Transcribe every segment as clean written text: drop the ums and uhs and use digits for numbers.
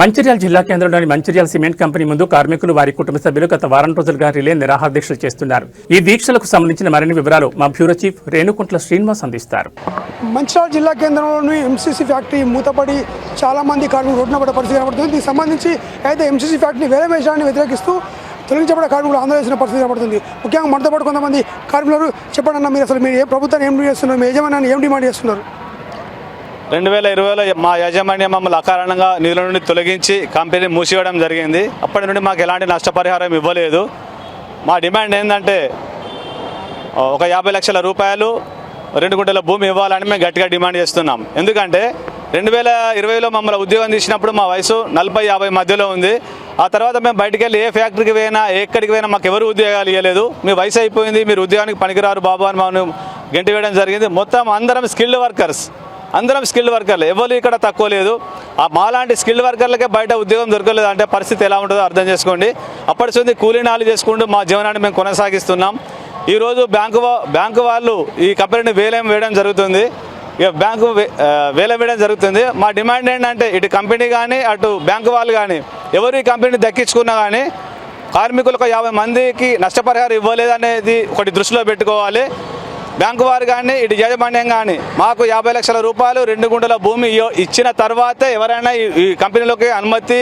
మంచిర్యాల జిల్లా కేంద్రంలోని Mancherial cement company ముందు కార్మికులు వారి కుటుంబ సభ్యులు గత వారం రోజులుగా రిలే నిరాహార దీక్షలు చేస్తున్నారు. ఈ దీక్షలకు సంబంధించిన మరిన్ని వివరాలు మా బ్యూరో చీఫ్ రేణుకుంట్ల శ్రీనివాస్ అందిస్తారు. మంచిర్యాల జిల్లా కేంద్రంలోని ఎంసీసీ ఫ్యాక్టరీ మూతపడి చాలా మంది కార్మికులు రోడ్డున పడ్డ పరిస్థితి కనబడుతుంది. దీనికి సంబంధించి అయితే ఎంసీసీ ఫ్యాక్టరీ వేరే వేషాన్ని వ్యతిరేకిస్తూ తొలగించబడే కార్మికులు ఆందోళన చేసిన పరిస్థితి కనబడుతుంది. ముఖ్యంగా మనతో పాటు కొంతమంది కార్మికులు చెప్పండి అన్న, మీరు అసలు మీరు ఏ ప్రభుత్వాన్ని ఏం చేస్తున్నారు, మీ యజమానాన్ని ఏం డిమాండ్ చేస్తున్నారు? 2020లో మా యాజమాన్యం మమ్మల్ని అకారణంగా నిధుల నుండి తొలగించి కంపెనీ మూసివేయడం జరిగింది. అప్పటి నుండి మాకు ఎలాంటి నష్టపరిహారం ఇవ్వలేదు. మా డిమాండ్ ఏంటంటే ఒక 50 లక్షల రూపాయలు 2 గుంటల భూమి ఇవ్వాలని మేము గట్టిగా డిమాండ్ చేస్తున్నాం. ఎందుకంటే 2020లో మమ్మల్ని ఉద్యోగం తీసినప్పుడు మా వయసు 40-50 మధ్యలో ఉంది. ఆ తర్వాత మేము బయటికి వెళ్ళి ఏ ఫ్యాక్టరీకి పోయినా ఎక్కడికి పోయినా మాకు ఎవరు ఉద్యోగాలు ఇవ్వలేదు. మీ వయసు అయిపోయింది, మీరు ఉద్యోగానికి పనికిరారు బాబు అని మనం గంటి వేయడం జరిగింది. మొత్తం అందరం స్కిల్డ్ వర్కర్లు, ఎవరు ఇక్కడ తక్కువ లేదు. మాలాంటి స్కిల్డ్ వర్కర్లకే బయట ఉద్యోగం దొరకలేదు అంటే పరిస్థితి ఎలా ఉంటుందో అర్థం చేసుకోండి. అప్పటి నుంచి కూలీ నాలు చేసుకుంటూ మా జీవనాన్ని మేము కొనసాగిస్తున్నాం. ఈరోజు బ్యాంకు వాళ్ళు ఈ కంపెనీని వేయడం జరుగుతుంది. మా డిమాండ్ ఏంటంటే ఇటు కంపెనీ కానీ అటు బ్యాంకు వాళ్ళు కానీ ఎవరు ఈ కంపెనీని దక్కించుకున్నా కానీ కార్మికులకు 50 మందికి నష్టపరిహారం ఇవ్వలేదనేది ఒకటి దృష్టిలో పెట్టుకోవాలి. బ్యాంకు వారు కానీ ఇటు యాజమాన్యం కానీ మాకు 50 లక్షల రూపాయలు 2 గుంటల భూమి ఇచ్చిన తర్వాతే ఎవరైనా ఈ కంపెనీలోకి అనుమతి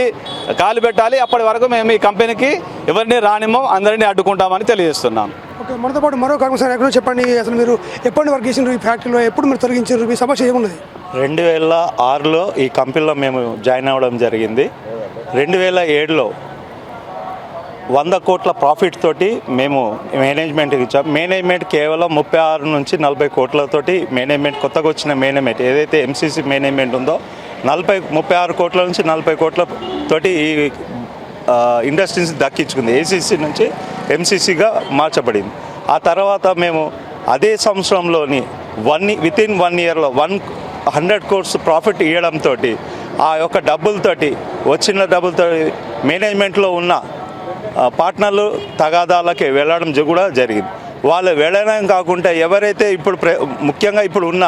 కాలు పెట్టాలి. అప్పటి వరకు మేము ఈ కంపెనీకి ఎవరిని రానిమో అందరినీ అడ్డుకుంటామని తెలియజేస్తున్నాం. ఓకే, మనతో పాటు మరో కార్మిక ఎక్కడో చెప్పండి, అసలు మీరు ఎప్పటి వర్క్ చేసినారు ఈ ఫ్యాక్టరీలో, ఎప్పుడు మీరు తొలగించారు, మీ సమస్య ఏమున్నది? 2006లో ఈ కంపెనీలో మేము జాయిన్ అవ్వడం జరిగింది. 2007లో 100 కోట్ల ప్రాఫిట్ తోటి మేము మేనేజ్మెంట్కి ఇచ్చాం. మేనేజ్మెంట్ కేవలం 36 నుంచి 40 కోట్లతోటి మేనేజ్మెంట్, కొత్తగా వచ్చిన మేనేజ్మెంట్ ఏదైతే ఎంసీసీ మేనేజ్మెంట్ ఉందో 36 కోట్ల నుంచి 40 కోట్ల తోటి ఈ ఇండస్ట్రీస్ దక్కించుకుంది. ఏసీసీ నుంచి ఎంసీసీగా మార్చబడింది. ఆ తర్వాత మేము అదే సంవత్సరంలోని వితిన్ 1 ఇయర్లో 100 కోట్స్ ప్రాఫిట్ ఇవ్వడంతో ఆ యొక్క వచ్చిన డబ్బులతో మేనేజ్మెంట్లో ఉన్న పార్ట్నర్లు తగాదాలకి వెళ్ళడం కూడా జరిగింది. వాళ్ళు వెళ్ళడం కాకుండా ఎవరైతే ఇప్పుడు ముఖ్యంగా ఇప్పుడు ఉన్న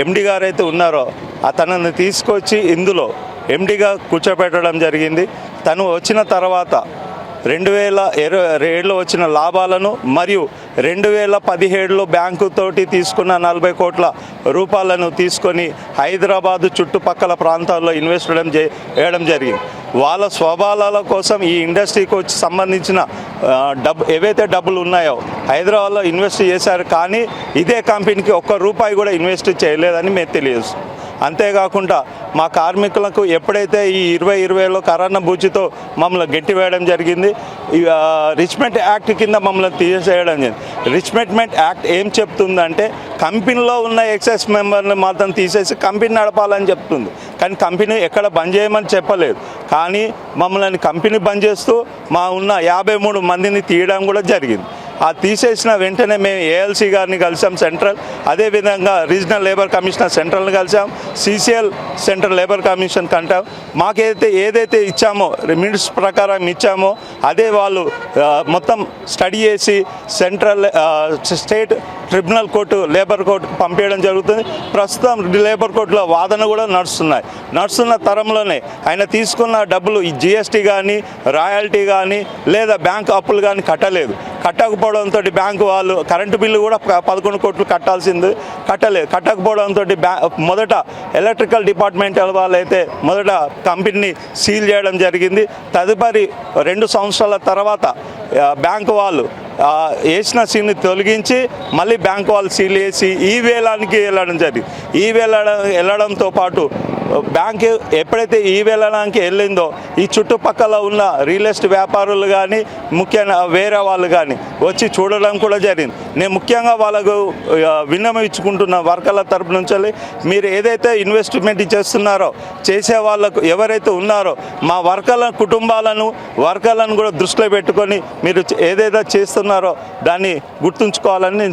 ఎండి గారు అయితే ఉన్నారో తనని తీసుకొచ్చి ఇందులో ఎండిగా కూర్చోపెట్టడం జరిగింది. తను వచ్చిన తర్వాత 2007లో వచ్చిన లాభాలను మరియు 2017లో బ్యాంకు తోటి తీసుకున్న 40 కోట్ల రూపాయలను తీసుకొని హైదరాబాదు చుట్టుపక్కల ప్రాంతాల్లో ఇన్వెస్ట్ చేయడం జరిగింది. వాళ్ళ స్వభావాల కోసం ఈ ఇండస్ట్రీకి వచ్చి సంబంధించిన ఏవైతే డబ్బులు ఉన్నాయో హైదరాబాద్లో ఇన్వెస్ట్ చేశారు. కానీ ఇదే కంపెనీకి ₹1 కూడా ఇన్వెస్ట్ చేయలేదని మేము తెలియజేస్తాం. అంతేకాకుండా మా కార్మికులకు ఎప్పుడైతే ఈ 2020లో కరోనా బూచితో మమ్మల్ని గెట్టివేయడం జరిగింది, రిచ్మెంట్ యాక్ట్ కింద మమ్మల్ని తీసేయడం జరిగింది. రిచ్మెంట్ యాక్ట్ ఏం చెప్తుందంటే కంపెనీలో ఉన్న ఎక్సైజ్ మెంబర్ని మాత్రం తీసేసి కంపెనీ నడపాలని చెప్తుంది. కానీ కంపెనీ ఎక్కడ బంద్ చేయమని చెప్పలేదు. కానీ మమ్మల్ని కంపెనీ బంద్ చేస్తూ మా ఉన్న 53 మందిని తీయడం కూడా జరిగింది. ఆ తీసేసిన వెంటనే మేము ఏఎల్సీ గారిని కలిసాం సెంట్రల్, అదేవిధంగా రీజనల్ లేబర్ కమిషనర్ సెంట్రల్ని కలిసాం, సిసిఎల్ సెంట్రల్ లేబర్ కమిషన్ కంటాం. ఏదైతే ఇచ్చామో మినిట్స్ ప్రకారం ఇచ్చామో అదే వాళ్ళు మొత్తం స్టడీ చేసి స్టేట్ ట్రిబ్యునల్ కోర్టు లేబర్ కోర్టుకు పంపించడం జరుగుతుంది. ప్రస్తుతం లేబర్ కోర్టులో వాదన కూడా నడుస్తున్న తరంలోనే ఆయన తీసుకున్న డబ్బులు ఈ జిఎస్టీ కానీ రాయల్టీ కానీ లేదా బ్యాంకు అప్పులు కానీ కట్టకపోవడంతో బ్యాంకు వాళ్ళు కరెంటు బిల్లు కూడా 11 కోట్లు కట్టకపోవడంతో మొదట ఎలక్ట్రికల్ డిపార్ట్మెంట్ వాళ్ళైతే మొదట కంపెనీని సీల్ చేయడం జరిగింది. తదుపరి 2 సంవత్సరాల తర్వాత బ్యాంకు వాళ్ళు వేసిన సీల్ని తొలగించి మళ్ళీ బ్యాంకు వాళ్ళు సీల్ చేసి ఈ వేలానికి వెళ్ళడం జరిగింది. వెళ్ళడంతో పాటు బ్యాంకు ఎప్పుడైతే ఈ వేలానికి వెళ్ళిందో ఈ చుట్టుపక్కల ఉన్న రియల్ ఎస్టేట్ వ్యాపారులు కానీ ముఖ్యంగా వేరే వాళ్ళు కానీ వచ్చి చూడడం కూడా జరిగింది. నేను ముఖ్యంగా వాళ్ళకు విన్నవించుకుంటున్న వర్కర్ల తరపు నుంచి, మీరు ఏదైతే ఇన్వెస్ట్మెంట్ చేస్తున్నారో చేసే వాళ్ళకు ఎవరైతే ఉన్నారో మా వర్కర్లను కూడా దృష్టిలో పెట్టుకొని మీరు ఏదైతే చేస్తున్నారో దాన్ని గుర్తుంచుకోవాలని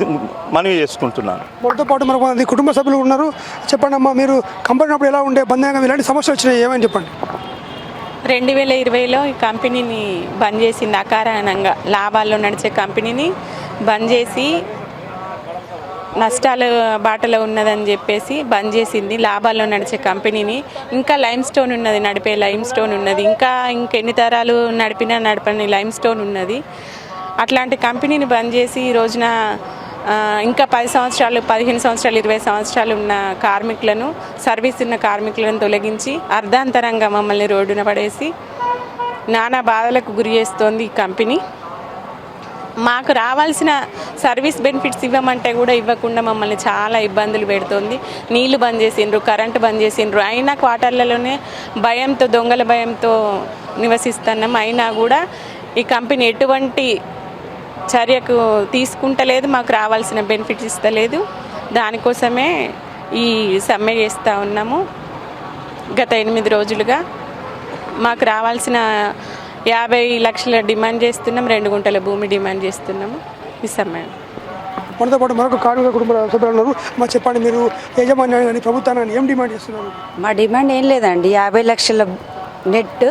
మనవి చేసుకుంటున్నాను. వాళ్ళతో పాటు మనకు కుటుంబ సభ్యులు ఉన్నారు. చెప్పండి అమ్మా, మీరు కంపెనీ అప్పుడు ఎలా ఉండే, బంధంగా ఇలాంటి సమస్యలు వచ్చినాయి, ఏమని చెప్పండి? 2020లో ఈ కంపెనీని బంద్ చేసింది. అకారణంగా లాభాల్లో నడిచే కంపెనీని బంద్ చేసి నష్టాలు బాటలో ఉన్నదని చెప్పేసి బంద్ చేసింది. లాభాల్లో నడిచే కంపెనీని, ఇంకా లైమ్ స్టోన్ ఉన్నది, నడిపే లైమ్ స్టోన్ ఉన్నది, ఇంకెన్ని తరాలు నడపని లైమ్ స్టోన్ ఉన్నది. అట్లాంటి కంపెనీని బంద్ చేసి ఈ రోజున ఇంకా 10 సంవత్సరాలు, 15 సంవత్సరాలు, 20 సంవత్సరాలు ఉన్న కార్మికులను, సర్వీస్ ఉన్న కార్మికులను తొలగించి అర్ధాంతరంగా మమ్మల్ని రోడ్డున పడేసి నానా బాధలకు గురి చేస్తోంది ఈ కంపెనీ. మాకు రావాల్సిన సర్వీస్ బెనిఫిట్స్ ఇవ్వమంటే కూడా ఇవ్వకుండా మమ్మల్ని చాలా ఇబ్బందులు పెడుతోంది. నీళ్లు బంద్ చేసిండ్రు, కరెంటు బంద్ చేసిండ్రు. అయినా క్వార్టర్లలోనే భయంతో, దొంగల భయంతో నివసిస్తున్నాం. అయినా కూడా ఈ కంపెనీ ఎటువంటి చర్యకు తీసుకుంటలేదు, మాకు రావాల్సిన బెనిఫిట్స్ ఇస్తలేదు. దానికోసమే ఈ సమ్మె చేస్తూ ఉన్నాము. గత 8 రోజులుగా మాకు రావాల్సిన 50 లక్షల డిమాండ్ చేస్తున్నాం, 2 గుంటల భూమి డిమాండ్ చేస్తున్నాము. ఈ సమ్మె మనతో పాటు మరొక కార్మిక కుటుంబ సభ్యులు ఉన్నారు. మా చెప్పండి, మీరు యజమాన్యాన్ని కానీ ప్రభుత్వాన్ని ఏం డిమాండ్ చేస్తున్నారు? మా డిమాండ్ ఏం లేదండి, 50 లక్షల నెట్,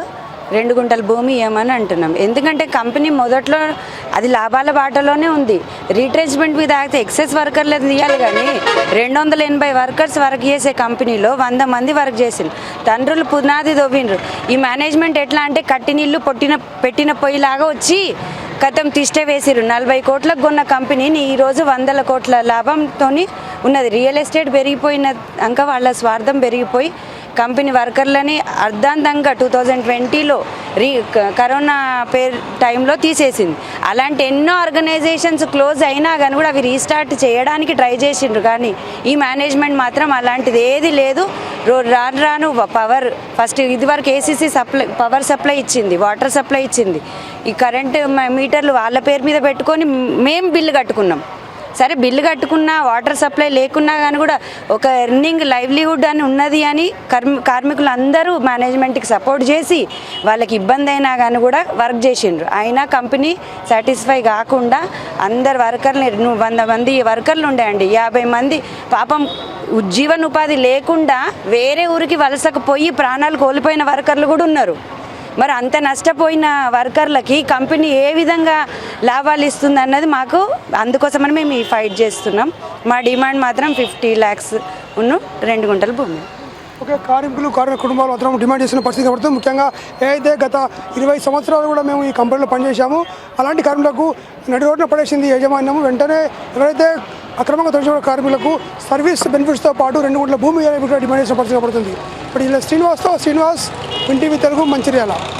2 గుంటల భూమి ఇవ్వమని అంటున్నాం. ఎందుకంటే కంపెనీ మొదట్లో అది లాభాల బాటలోనే ఉంది. రీట్రెంచ్మెంట్ మీద ఆగితే ఎక్సెస్ వర్కర్లు తీయాలి, కానీ 280 వర్కర్స్ వర్క్ చేసే కంపెనీలో 100 మంది వర్క్ చేసిండ్రు. తండ్రులు పునాది దొవ్విండ్రు. ఈ మేనేజ్మెంట్ ఎట్లా అంటే కట్టి నీళ్ళు పెట్టిన పొయ్యిలాగా వచ్చి కథం తిష్ట వేసిరు. 40 కోట్లకు కొన్న కంపెనీని ఈరోజు 100 కోట్ల లాభంతో ఉన్నది. రియల్ ఎస్టేట్ పెరిగిపోయినాక వాళ్ళ స్వార్థం పెరిగిపోయి కంపెనీ వర్కర్లని అర్ధాంతంగా 2020లో కరోనా టైంలో తీసేసింది. అలాంటి ఎన్నో ఆర్గనైజేషన్స్ క్లోజ్ అయినా కానీ కూడా అవి రీస్టార్ట్ చేయడానికి ట్రై చేసిండ్రు, కానీ ఈ మేనేజ్మెంట్ మాత్రం అలాంటిది ఏది లేదు. రాను పవర్ ఫస్ట్ ఇదివరకు ఏసీసీ పవర్ సప్లై ఇచ్చింది, వాటర్ సప్లై ఇచ్చింది. ఈ కరెంటు మీటర్లు వాళ్ళ పేరు మీద పెట్టుకొని మేము బిల్లు కట్టుకున్నాం. సరే, బిల్లు కట్టుకున్నా, వాటర్ సప్లై లేకున్నా కానీ కూడా ఒక ఎర్నింగ్ లైవ్లీహుడ్ అని ఉన్నది అని కార్మికులు అందరూ మేనేజ్మెంట్కి సపోర్ట్ చేసి వాళ్ళకి ఇబ్బంది అయినా కానీ కూడా వర్క్ చేసిండ్రు. అయినా కంపెనీ సాటిస్ఫై కాకుండా అందరు వర్కర్ని 100 మంది వర్కర్లు ఉండేయండి, 50 మంది పాపం జీవనోపాధి లేకుండా వేరే ఊరికి వలసకు పోయి ప్రాణాలు కోల్పోయిన వర్కర్లు కూడా ఉన్నారు. మరి అంత నష్టపోయిన వర్కర్లకి కంపెనీ ఏ విధంగా లాభాలు ఇస్తుంది అన్నది మాకు, అందుకోసమని మేము ఈ ఫైట్ చేస్తున్నాం. మా డిమాండ్ మాత్రం 50 lakhs 2 గుంటల భూమి. ఓకే, కార్మిక కుటుంబాలు మాత్రం డిమాండ్ చేసిన పరిస్థితి పడుతుంది. ముఖ్యంగా ఏదైతే గత 20 సంవత్సరాలు కూడా మేము ఈ కంపెనీలో పనిచేశాము, అలాంటి కార్మికులకు నడి రోడ్డున పడేసింది యాజమాన్యం. వెంటనే ఎవరైతే అక్రమంగా తొలగించిన కార్మికులకు సర్వీస్ బెనిఫిట్స్తో పాటు 2 గుంటల భూమి డిమాండ్ చేసిన పరిస్థితి పడుతుంది. ఇప్పుడు ఇలా శ్రీనివాస్, NTV తెలుగు, మంచిర్యాల.